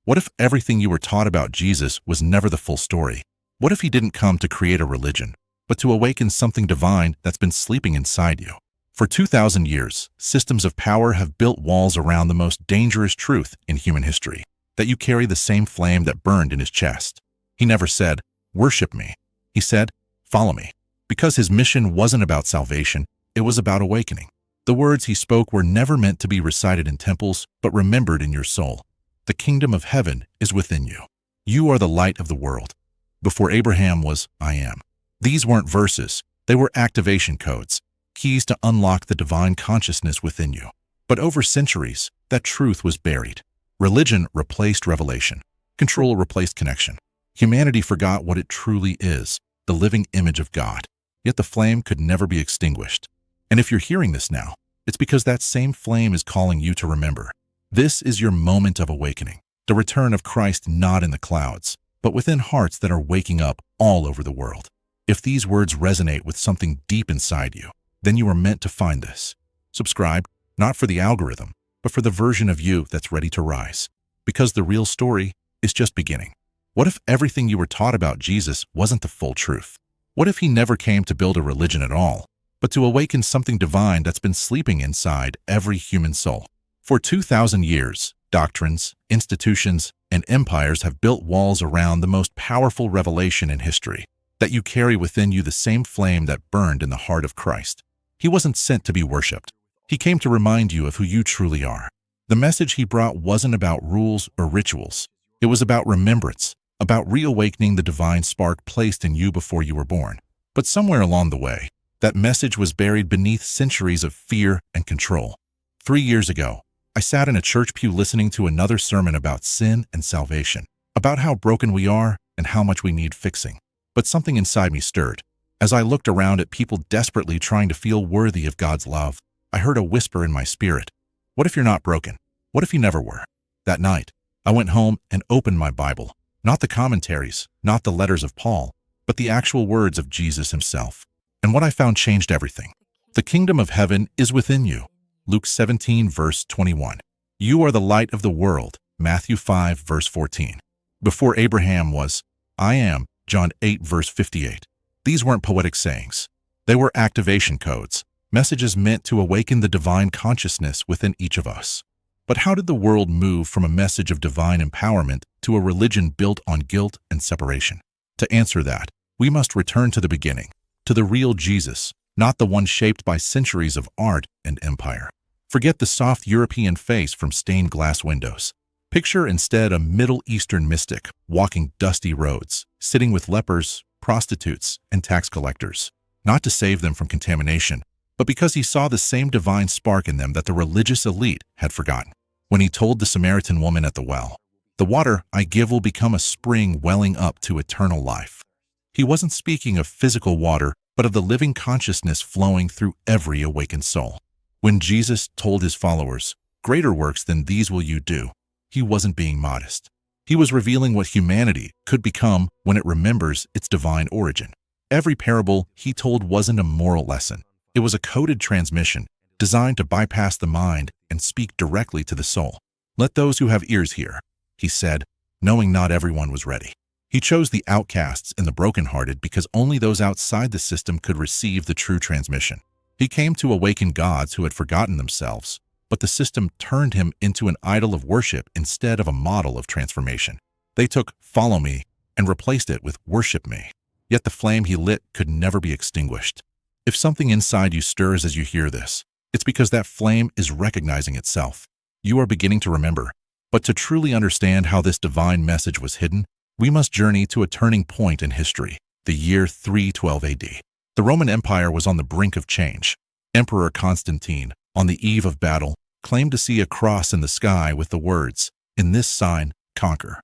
What if everything you were taught about Jesus was never the full story? What if he didn't come to create a religion, but to awaken something divine that's been sleeping inside you? For 2,000 years, systems of power have built walls around the most dangerous truth in human history, that you carry the same flame that burned in his chest. He never said, "Worship me." He said, "Follow me." Because his mission wasn't about salvation, it was about awakening. The words he spoke were never meant to be recited in temples, but remembered in your soul. The kingdom of heaven is within you. You are the light of the world. Before Abraham was, I am. These weren't verses. They were activation codes, keys to unlock the divine consciousness within you. But over centuries, that truth was buried. Religion replaced revelation. Control replaced connection. Humanity forgot what it truly is, the living image of God. Yet the flame could never be extinguished. And if you're hearing this now, it's because that same flame is calling you to remember. This is your moment of awakening, the return of Christ not in the clouds, but within hearts that are waking up all over the world. If these words resonate with something deep inside you, then you are meant to find this. Subscribe, not for the algorithm, but for the version of you that's ready to rise. Because the real story is just beginning. What if everything you were taught about Jesus wasn't the full truth? What if he never came to build a religion at all, but to awaken something divine that's been sleeping inside every human soul? For 2,000 years, doctrines, institutions, and empires have built walls around the most powerful revelation in history, that you carry within you the same flame that burned in the heart of Christ. He wasn't sent to be worshipped. He came to remind you of who you truly are. The message he brought wasn't about rules or rituals. It was about remembrance, about reawakening the divine spark placed in you before you were born. But somewhere along the way, that message was buried beneath centuries of fear and control. 3 years ago, I sat in a church pew listening to another sermon about sin and salvation, about how broken we are and how much we need fixing. But something inside me stirred. As I looked around at people desperately trying to feel worthy of God's love, I heard a whisper in my spirit. What if you're not broken? What if you never were? That night, I went home and opened my Bible. Not the commentaries, not the letters of Paul, but the actual words of Jesus himself. And what I found changed everything. The kingdom of heaven is within you. Luke 17, verse 21. You are the light of the world. Matthew 5, verse 14. Before Abraham was, I am. John 8, verse 58. These weren't poetic sayings. They were activation codes, messages meant to awaken the divine consciousness within each of us. But how did the world move from a message of divine empowerment to a religion built on guilt and separation? To answer that, we must return to the beginning, to the real Jesus, not the one shaped by centuries of art and empire. Forget the soft European face from stained glass windows. Picture instead a Middle Eastern mystic walking dusty roads, sitting with lepers, prostitutes, and tax collectors, not to save them from contamination, but because he saw the same divine spark in them that the religious elite had forgotten. When he told the Samaritan woman at the well, "The water I give will become a spring welling up to eternal life," he wasn't speaking of physical water, but of the living consciousness flowing through every awakened soul. When Jesus told his followers, "Greater works than these will you do," he wasn't being modest. He was revealing what humanity could become when it remembers its divine origin. Every parable he told wasn't a moral lesson. It was a coded transmission designed to bypass the mind and speak directly to the soul. "Let those who have ears hear," he said, knowing not everyone was ready. He chose the outcasts and the brokenhearted because only those outside the system could receive the true transmission. He came to awaken gods who had forgotten themselves, but the system turned him into an idol of worship instead of a model of transformation. They took "follow me" and replaced it with "worship me." Yet the flame he lit could never be extinguished. If something inside you stirs as you hear this, it's because that flame is recognizing itself. You are beginning to remember. But to truly understand how this divine message was hidden, we must journey to a turning point in history, the year 312 AD. The Roman Empire was on the brink of change. Emperor Constantine, on the eve of battle, claimed to see a cross in the sky with the words, "In this sign, conquer."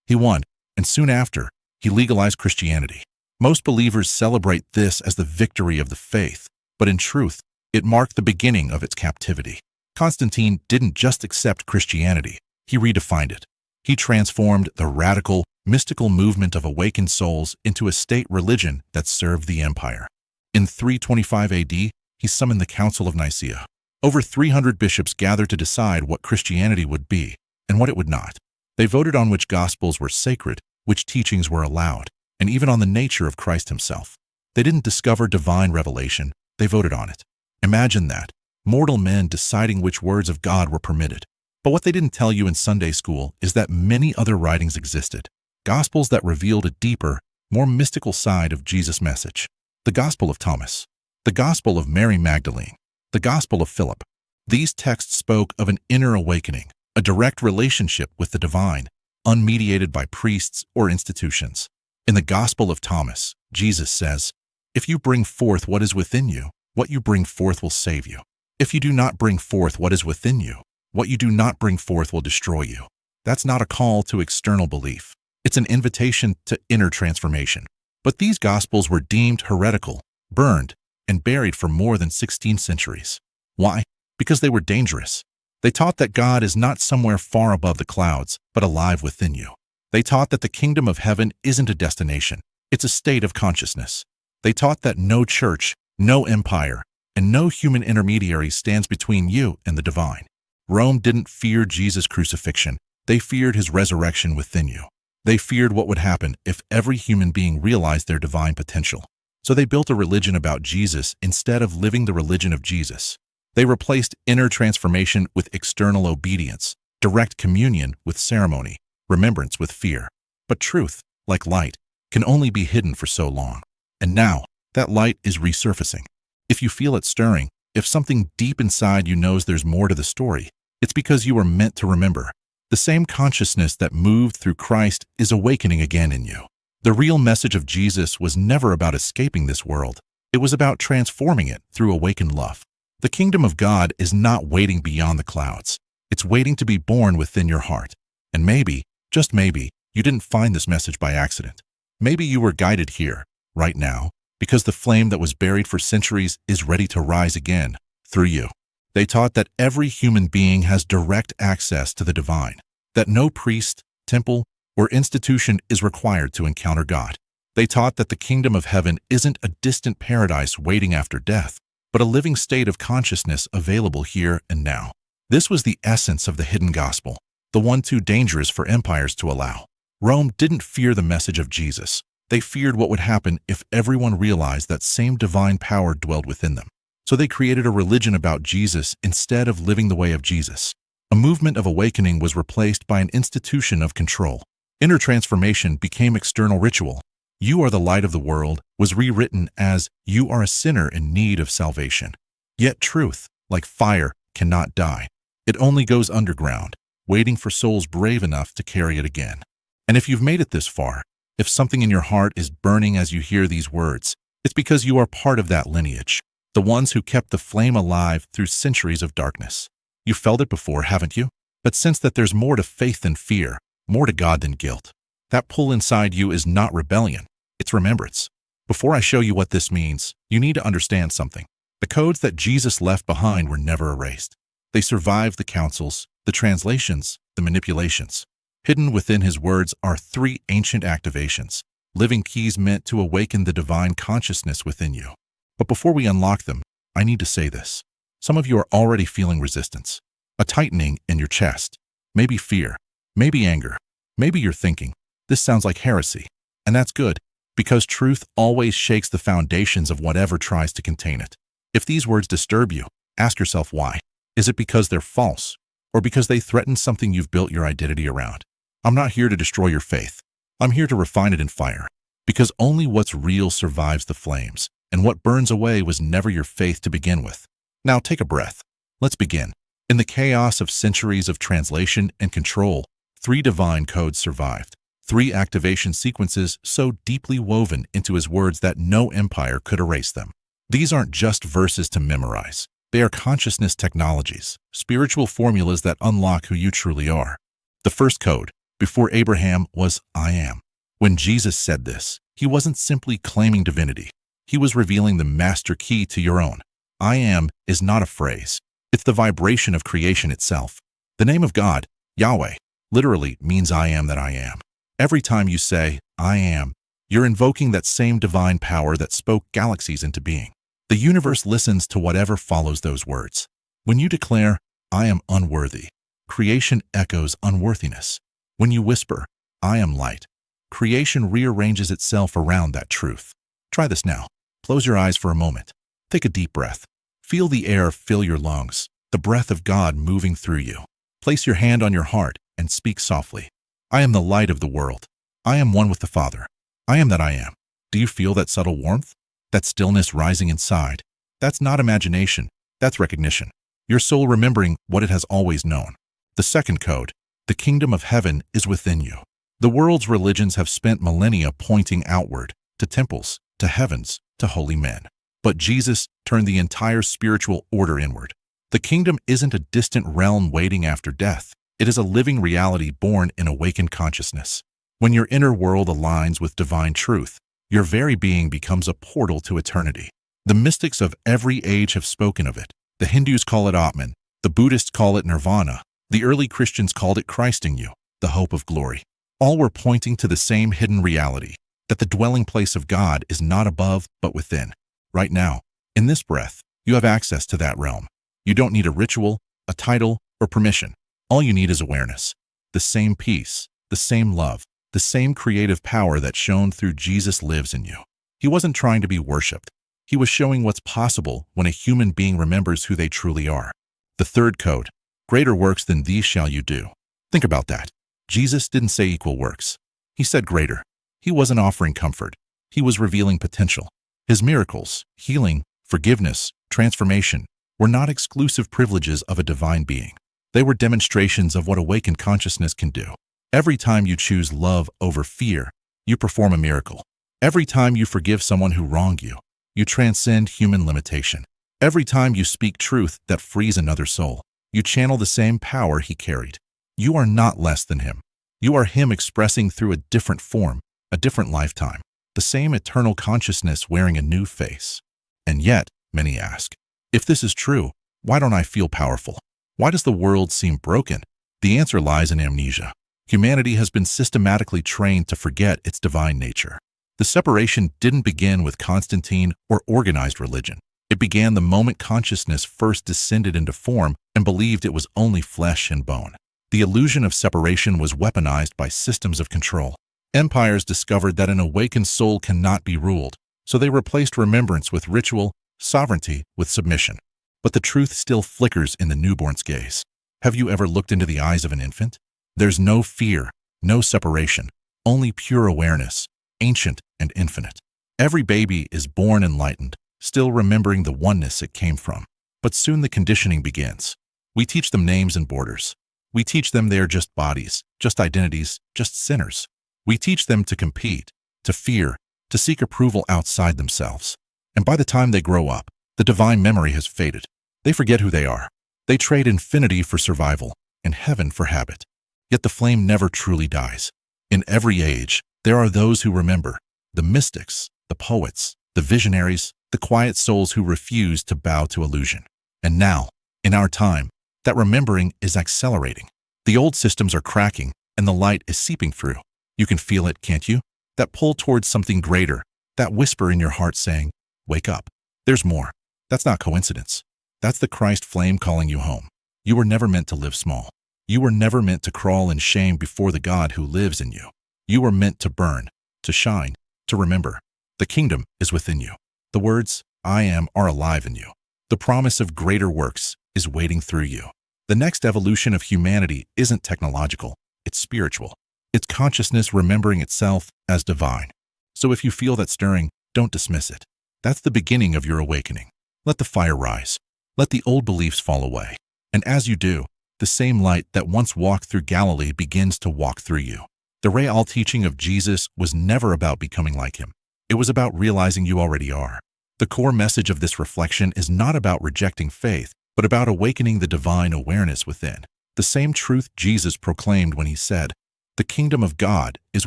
He won, and soon after, he legalized Christianity. Most believers celebrate this as the victory of the faith, but in truth, it marked the beginning of its captivity. Constantine didn't just accept Christianity, he redefined it. He transformed the radical, mystical movement of awakened souls into a state religion that served the empire. In 325 AD, he summoned the Council of Nicaea. Over 300 bishops gathered to decide what Christianity would be and what it would not. They voted on which gospels were sacred, which teachings were allowed, and even on the nature of Christ himself. They didn't discover divine revelation, they voted on it. Imagine that, mortal men deciding which words of God were permitted. But what they didn't tell you in Sunday school is that many other writings existed, gospels that revealed a deeper, more mystical side of Jesus' message. The Gospel of Thomas, the Gospel of Mary Magdalene, the Gospel of Philip. These texts spoke of an inner awakening, a direct relationship with the divine, unmediated by priests or institutions. In the Gospel of Thomas, Jesus says, "If you bring forth what is within you, what you bring forth will save you. If you do not bring forth what is within you, what you do not bring forth will destroy you." That's not a call to external belief. It's an invitation to inner transformation. But these Gospels were deemed heretical, burned, and buried for more than 16 centuries. Why? Because they were dangerous. They taught that God is not somewhere far above the clouds, but alive within you. They taught that the kingdom of heaven isn't a destination, it's a state of consciousness. They taught that no church, no empire, and no human intermediary stands between you and the divine. Rome didn't fear Jesus' crucifixion, they feared his resurrection within you. They feared what would happen if every human being realized their divine potential. So they built a religion about Jesus instead of living the religion of Jesus. They replaced inner transformation with external obedience, direct communion with ceremony, remembrance with fear. But truth, like light, can only be hidden for so long. And now, that light is resurfacing. If you feel it stirring, if something deep inside you knows there's more to the story, it's because you were meant to remember. The same consciousness that moved through Christ is awakening again in you. The real message of Jesus was never about escaping this world. It was about transforming it through awakened love. The kingdom of God is not waiting beyond the clouds. It's waiting to be born within your heart. And maybe, just maybe, you didn't find this message by accident. Maybe you were guided here, right now, because the flame that was buried for centuries is ready to rise again, through you. They taught that every human being has direct access to the divine, that no priest, temple, or institution is required to encounter God. They taught that the kingdom of heaven isn't a distant paradise waiting after death, but a living state of consciousness available here and now. This was the essence of the hidden gospel, the one too dangerous for empires to allow. Rome didn't fear the message of Jesus. They feared what would happen if everyone realized that same divine power dwelled within them. So they created a religion about Jesus instead of living the way of Jesus. A movement of awakening was replaced by an institution of control. Inner transformation became external ritual. "You are the light of the world" was rewritten as "You are a sinner in need of salvation." Yet truth, like fire, cannot die. It only goes underground, waiting for souls brave enough to carry it again. And if you've made it this far, if something in your heart is burning as you hear these words, it's because you are part of that lineage, the ones who kept the flame alive through centuries of darkness. You felt it before, haven't you? But sense that there's more to faith than fear, more to God than guilt. That pull inside you is not rebellion, it's remembrance. Before I show you what this means, you need to understand something. The codes that Jesus left behind were never erased. They survived the councils, the translations, the manipulations. Hidden within his words are 3 ancient activations, living keys meant to awaken the divine consciousness within you. But before we unlock them, I need to say this. Some of you are already feeling resistance, a tightening in your chest, maybe fear, maybe anger, maybe you're thinking, this sounds like heresy. And that's good, because truth always shakes the foundations of whatever tries to contain it. If these words disturb you, ask yourself why. Is it because they're false, or because they threaten something you've built your identity around? I'm not here to destroy your faith. I'm here to refine it in fire, because only what's real survives the flames, and what burns away was never your faith to begin with. Now take a breath. Let's begin. In the chaos of centuries of translation and control, 3 divine codes survived. 3 activation sequences so deeply woven into his words that no empire could erase them. These aren't just verses to memorize. They are consciousness technologies, spiritual formulas that unlock who you truly are. The first code, before Abraham, was I am. When Jesus said this, he wasn't simply claiming divinity. He was revealing the master key to your own. I am is not a phrase. It's the vibration of creation itself. The name of God, Yahweh, literally means I am that I am. Every time you say, I am, you're invoking that same divine power that spoke galaxies into being. The universe listens to whatever follows those words. When you declare, I am unworthy, creation echoes unworthiness. When you whisper, "I am light," creation rearranges itself around that truth. Try this now. Close your eyes for a moment. Take a deep breath. Feel the air fill your lungs, the breath of God moving through you. Place your hand on your heart and speak softly. I am the light of the world. I am one with the Father. I am that I am. Do you feel that subtle warmth? That stillness rising inside? That's not imagination. That's recognition. Your soul remembering what it has always known. The second code, the kingdom of heaven is within you. The world's religions have spent millennia pointing outward, to temples, to heavens, to holy men. But Jesus turned the entire spiritual order inward. The kingdom isn't a distant realm waiting after death. It is a living reality born in awakened consciousness. When your inner world aligns with divine truth, your very being becomes a portal to eternity. The mystics of every age have spoken of it. The Hindus call it Atman. The Buddhists call it Nirvana. The early Christians called it Christ in you, the hope of glory. All were pointing to the same hidden reality, that the dwelling place of God is not above but within. Right now, in this breath, you have access to that realm. You don't need a ritual, a title, or permission. All you need is awareness. The same peace, the same love, the same creative power that shone through Jesus lives in you. He wasn't trying to be worshipped. He was showing what's possible when a human being remembers who they truly are. The third code, greater works than these shall you do. Think about that. Jesus didn't say equal works. He said greater. He wasn't offering comfort. He was revealing potential. His miracles, healing, forgiveness, transformation, were not exclusive privileges of a divine being. They were demonstrations of what awakened consciousness can do. Every time you choose love over fear, you perform a miracle. Every time you forgive someone who wronged you, you transcend human limitation. Every time you speak truth that frees another soul, you channel the same power he carried. You are not less than him. You are him expressing through a different form, a different lifetime, the same eternal consciousness wearing a new face. And yet, many ask, if this is true, why don't I feel powerful? Why does the world seem broken? The answer lies in amnesia. Humanity has been systematically trained to forget its divine nature. The separation didn't begin with Constantine or organized religion. It began the moment consciousness first descended into form and believed it was only flesh and bone. The illusion of separation was weaponized by systems of control. Empires discovered that an awakened soul cannot be ruled, so they replaced remembrance with ritual, sovereignty with submission. But the truth still flickers in the newborn's gaze. Have you ever looked into the eyes of an infant? There's no fear, no separation, only pure awareness, ancient and infinite. Every baby is born enlightened, still remembering the oneness it came from. But soon the conditioning begins. We teach them names and borders. We teach them they are just bodies, just identities, just sinners. We teach them to compete, to fear, to seek approval outside themselves. And by the time they grow up, the divine memory has faded. They forget who they are. They trade infinity for survival and heaven for habit. Yet the flame never truly dies. In every age, there are those who remember, the mystics, the poets, the visionaries, the quiet souls who refuse to bow to illusion. And now, in our time, that remembering is accelerating. The old systems are cracking and the light is seeping through. You can feel it, can't you? That pull towards something greater, that whisper in your heart saying, wake up. There's more. That's not coincidence. That's the Christ flame calling you home. You were never meant to live small. You were never meant to crawl in shame before the God who lives in you. You were meant to burn, to shine, to remember. The kingdom is within you. The words, I am, are alive in you. The promise of greater works is waiting through you. The next evolution of humanity isn't technological, it's spiritual. It's consciousness remembering itself as divine. So if you feel that stirring, don't dismiss it. That's the beginning of your awakening. Let the fire rise. Let the old beliefs fall away. And as you do, the same light that once walked through Galilee begins to walk through you. The real teaching of Jesus was never about becoming like him. It was about realizing you already are. The core message of this reflection is not about rejecting faith, but about awakening the divine awareness within. The same truth Jesus proclaimed when he said, "The kingdom of God is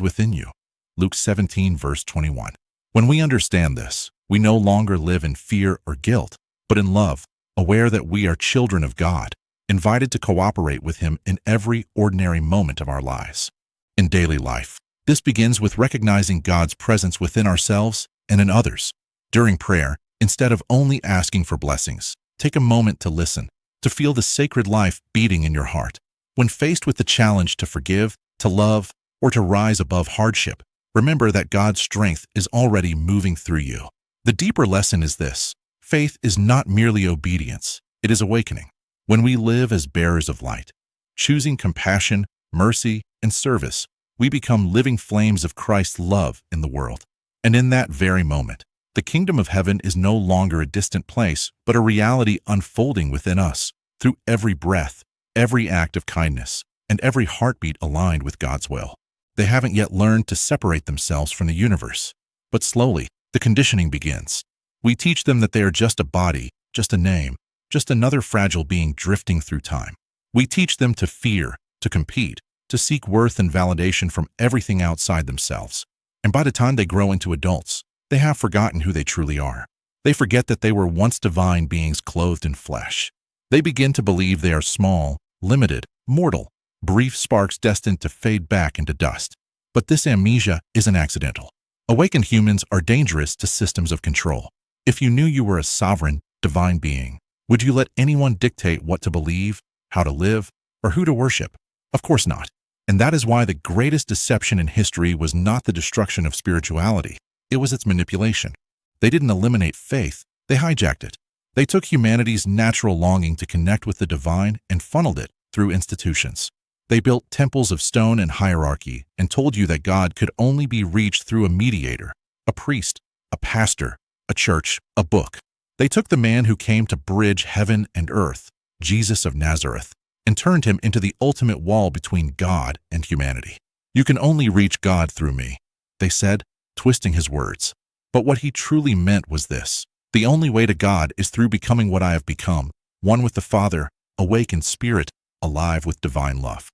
within you." Luke 17, verse 21. When we understand this, we no longer live in fear or guilt, but in love, aware that we are children of God, invited to cooperate with him in every ordinary moment of our lives. In daily life, this begins with recognizing God's presence within ourselves and in others. During prayer, instead of only asking for blessings, take a moment to listen, to feel the sacred life beating in your heart. When faced with the challenge to forgive, to love, or to rise above hardship, remember that God's strength is already moving through you. The deeper lesson is this: faith is not merely obedience, it is awakening. When we live as bearers of light, choosing compassion, mercy, and service, we become living flames of Christ's love in the world. And in that very moment, the kingdom of heaven is no longer a distant place, but a reality unfolding within us through every breath, every act of kindness, and every heartbeat aligned with God's will. They haven't yet learned to separate themselves from the universe, but slowly, the conditioning begins. We teach them that they are just a body, just a name, just another fragile being drifting through time. We teach them to fear, to compete, to seek worth and validation from everything outside themselves. And by the time they grow into adults, they have forgotten who they truly are. They forget that they were once divine beings clothed in flesh. They begin to believe they are small, limited, mortal, brief sparks destined to fade back into dust. But this amnesia isn't accidental. Awakened humans are dangerous to systems of control. If you knew you were a sovereign, divine being, would you let anyone dictate what to believe, how to live, or who to worship? Of course not. And that is why the greatest deception in history was not the destruction of spirituality, it was its manipulation. They didn't eliminate faith, they hijacked it. They took humanity's natural longing to connect with the divine and funneled it through institutions. They built temples of stone and hierarchy and told you that God could only be reached through a mediator, a priest, a pastor, a church, a book. They took the man who came to bridge heaven and earth, Jesus of Nazareth, and turned him into the ultimate wall between God and humanity. You can only reach God through me, they said, twisting his words. But what he truly meant was this: the only way to God is through becoming what I have become, one with the Father, awake in spirit, alive with divine love.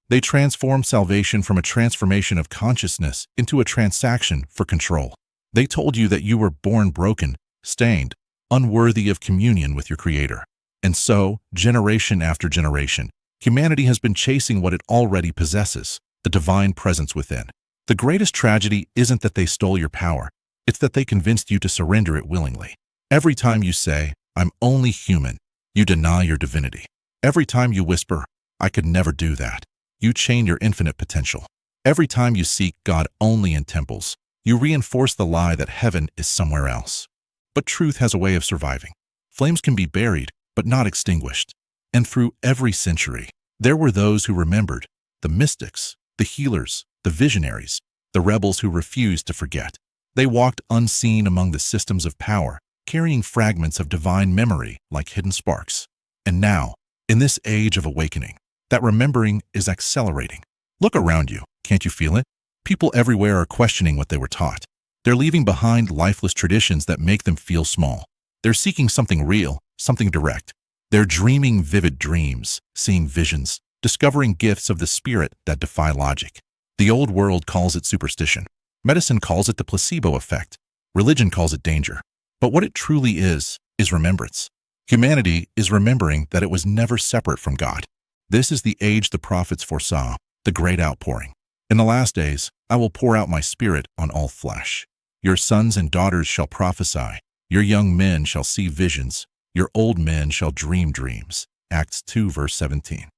They transformed salvation from a transformation of consciousness into a transaction for control. They told you that you were born broken, stained, unworthy of communion with your Creator. And so, generation after generation, humanity has been chasing what it already possesses, the divine presence within. The greatest tragedy isn't that they stole your power, it's that they convinced you to surrender it willingly. Every time you say, "I'm only human," you deny your divinity. Every time you whisper, "I could never do that," you chain your infinite potential. Every time you seek God only in temples, you reinforce the lie that heaven is somewhere else. But truth has a way of surviving. Flames can be buried, but not extinguished. And through every century, there were those who remembered, the mystics, the healers, the visionaries, the rebels who refused to forget. They walked unseen among the systems of power, carrying fragments of divine memory like hidden sparks. And now, in this age of awakening, that remembering is accelerating. Look around you, can't you feel it? People everywhere are questioning what they were taught. They're leaving behind lifeless traditions that make them feel small. They're seeking something real, something direct. They're dreaming vivid dreams, seeing visions, discovering gifts of the spirit that defy logic. The old world calls it superstition. Medicine calls it the placebo effect. Religion calls it danger. But what it truly is remembrance. Humanity is remembering that it was never separate from God. This is the age the prophets foresaw, the great outpouring. In the last days, I will pour out my spirit on all flesh. Your sons and daughters shall prophesy. Your young men shall see visions. Your old men shall dream dreams. Acts 2, verse 17.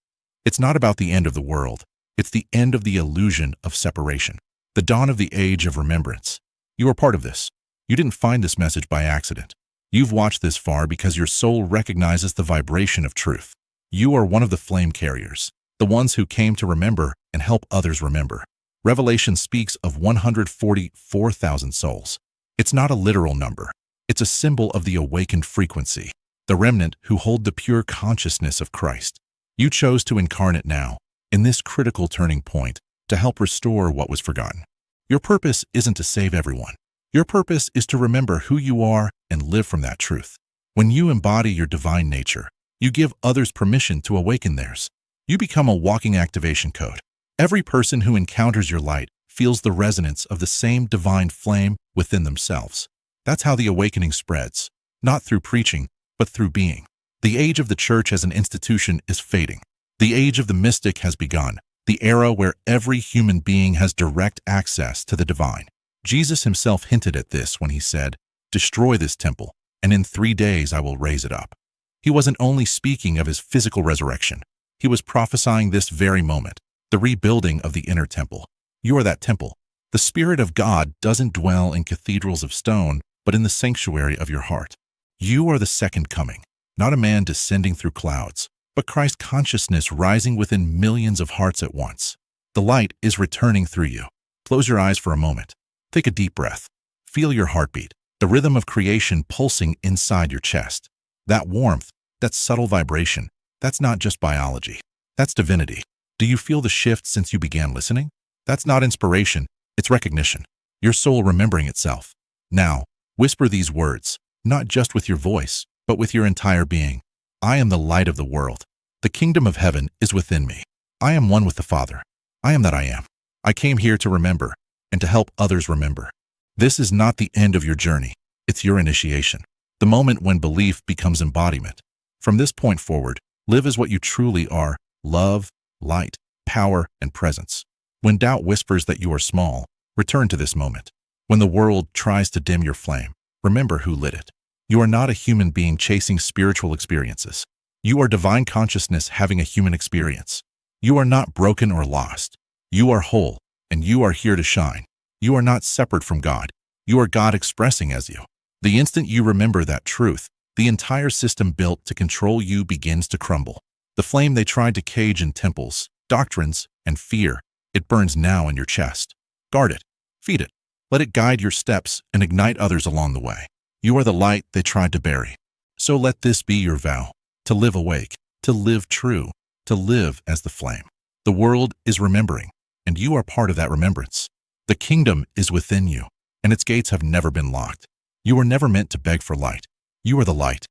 It's not about the end of the world. It's the end of the illusion of separation. The dawn of the age of remembrance. You are part of this. You didn't find this message by accident. You've watched this far because your soul recognizes the vibration of truth. You are one of the flame carriers, the ones who came to remember and help others remember. Revelation speaks of 144,000 souls. It's not a literal number. It's a symbol of the awakened frequency, the remnant who hold the pure consciousness of Christ. You chose to incarnate now, in this critical turning point, to help restore what was forgotten. Your purpose isn't to save everyone. Your purpose is to remember who you are and live from that truth. When you embody your divine nature, you give others permission to awaken theirs. You become a walking activation code. Every person who encounters your light feels the resonance of the same divine flame within themselves. That's how the awakening spreads, not through preaching, but through being. The age of the church as an institution is fading. The age of the mystic has begun, the era where every human being has direct access to the divine. Jesus himself hinted at this when he said, "Destroy this temple, and in 3 days I will raise it up." He wasn't only speaking of his physical resurrection. He was prophesying this very moment, the rebuilding of the inner temple. You are that temple. The Spirit of God doesn't dwell in cathedrals of stone, but in the sanctuary of your heart. You are the second coming, not a man descending through clouds, but Christ consciousness rising within millions of hearts at once. The light is returning through you. Close your eyes for a moment. Take a deep breath. Feel your heartbeat, the rhythm of creation pulsing inside your chest. That warmth, that subtle vibration, that's not just biology. That's divinity. Do you feel the shift since you began listening? That's not inspiration, it's recognition. Your soul remembering itself. Now, whisper these words, not just with your voice, but with your entire being. I am the light of the world. The kingdom of heaven is within me. I am one with the Father. I am that I am. I came here to remember and to help others remember. This is not the end of your journey. It's your initiation. The moment when belief becomes embodiment. From this point forward, live as what you truly are: love, light, power, and presence. When doubt whispers that you are small, return to this moment. When the world tries to dim your flame, remember who lit it. You are not a human being chasing spiritual experiences. You are divine consciousness having a human experience. You are not broken or lost. You are whole, and you are here to shine. You are not separate from God. You are God expressing as you. The instant you remember that truth, the entire system built to control you begins to crumble. The flame they tried to cage in temples, doctrines, and fear, it burns now in your chest. Guard it. Feed it. Let it guide your steps and ignite others along the way. You are the light they tried to bury. So let this be your vow: to live awake, to live true, to live as the flame. The world is remembering, and you are part of that remembrance. The kingdom is within you, and its gates have never been locked. You were never meant to beg for light. You are the light.